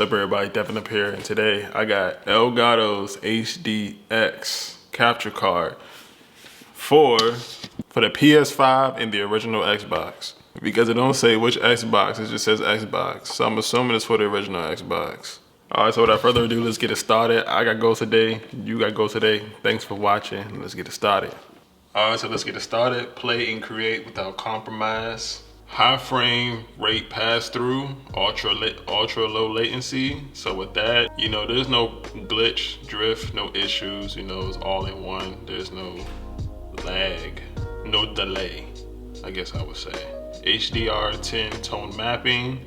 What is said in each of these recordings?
up everybody, Devin up here, and today I got Elgato's HD60X capture card for the PS5 and the original Xbox. Because it don't say which Xbox, it just says Xbox. So I'm assuming it's for the original Xbox. Alright, so without further ado, let's get it started. I got goals today, you got goals today. Thanks for watching, let's get it started. Alright, so let's get it started. Play and create without compromise. High frame rate pass through, ultra low latency. So with that, you know, there's no glitch, drift, no issues, you know, it's all in one. There's no lag, no delay, I guess I would say. HDR10 tone mapping,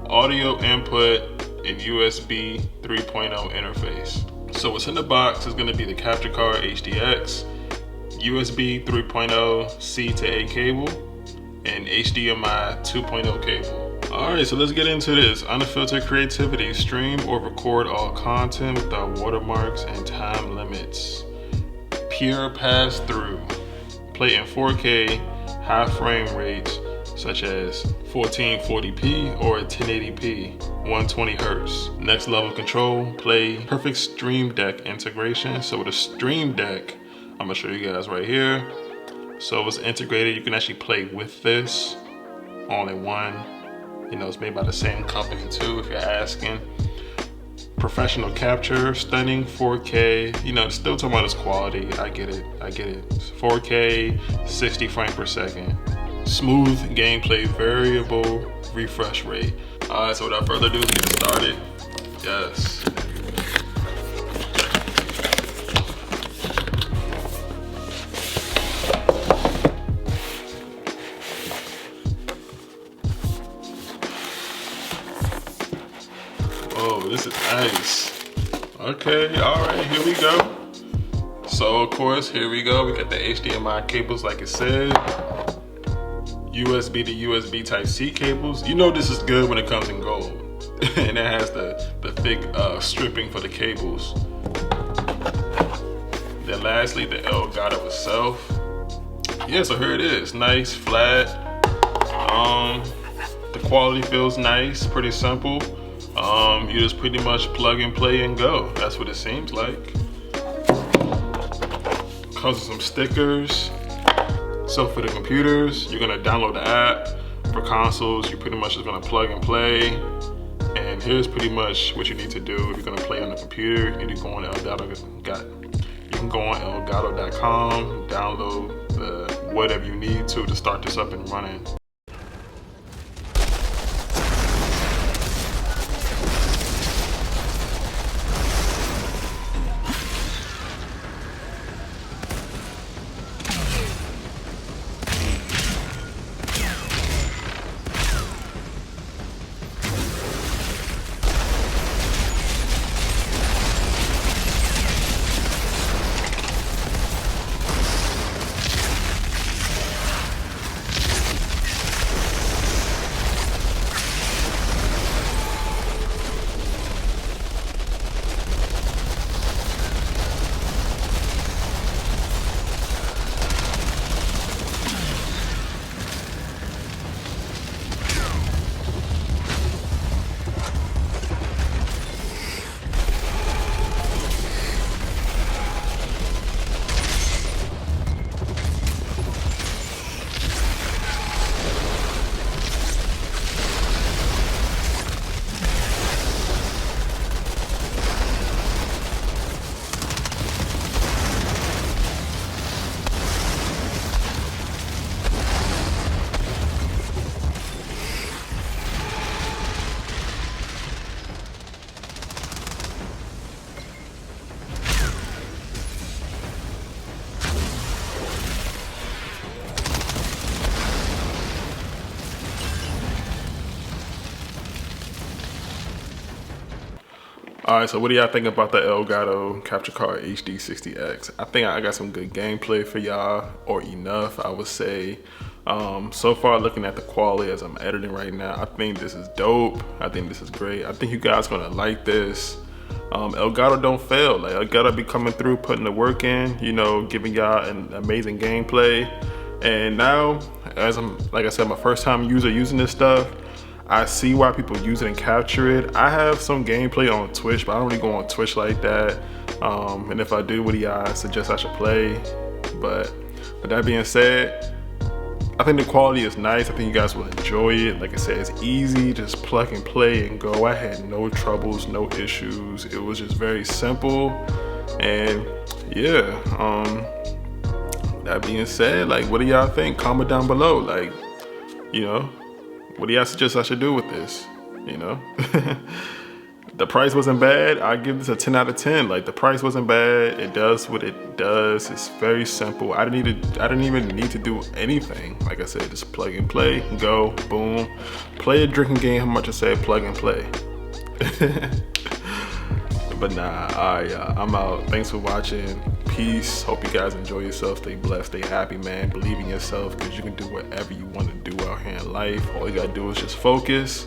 audio input, and USB 3.0 interface. So what's in the box is gonna be the capture card HDX, USB 3.0 C to A cable, and HDMI 2.0 cable. Alright, so let's get into this. Unfiltered creativity. Stream or record all content without watermarks and time limits. Pure pass-through. Play in 4K, high frame rates such as 1440p or 1080p, 120 Hz. Next level control, play perfect Stream Deck integration. So with a Stream Deck, I'm gonna show you guys right here. So it's integrated, you can actually play with this all in one. You know, it's made by the same company too, if you're asking. Professional capture, stunning 4K, you know, still talking about its quality, I get it. 4K, 60 frames per second. Smooth gameplay, variable refresh rate. Alright, so without further ado, let's get started. Yes. Oh, this is nice. Okay, alright, here we go. So of course, here we go. We got the HDMI cables like it said. USB to USB Type-C cables. You know this is good when it comes in gold. And it has the thick stripping for the cables. Then lastly, the Elgato itself. Yeah, so here it is. Nice, flat. The quality feels nice, pretty simple. You just pretty much plug and play and go. That's what it seems like. Comes with some stickers. So for the computers, you're gonna download the app. For consoles, you're pretty much just gonna plug and play. And here's pretty much what you need to do if you're gonna play on the computer. You need to go on Elgato. You can go on Elgato.com, download whatever you need to start this up and running. Alright, so what do y'all think about the Elgato capture card HD60X? I think I got some good gameplay for y'all, or enough, I would say. So far, looking at the quality as I'm editing right now, I think this is dope. I think this is great. I think you guys gonna like this. Elgato don't fail. Like, Elgato be coming through, putting the work in, you know, giving y'all an amazing gameplay. And now, as I'm, like I said, my first time user using this stuff, I see why people use it and capture it. I have some gameplay on Twitch, but I don't really go on Twitch like that. And if I do, what do y'all suggest I should play? But with that being said, I think the quality is nice. I think you guys will enjoy it. Like I said, it's easy, just plug and play and go. I had no troubles, no issues. It was just very simple. And yeah, that being said, like, what do y'all think? Comment down below. Like, you know, what do y'all suggest I should do with this? You know, the price wasn't bad. I give this a 10 out of 10. Like, the price wasn't bad. It does what it does. It's very simple. I didn't even need to do anything. Like I said, just plug and play, go, boom. Play a drinking game. How much I say plug and play. But nah, I'm out. Thanks for watching. Peace. Hope you guys enjoy yourself. Stay blessed. Stay happy, man. Believe in yourself, because you can do whatever you want to do out here in life. All you gotta do is just focus.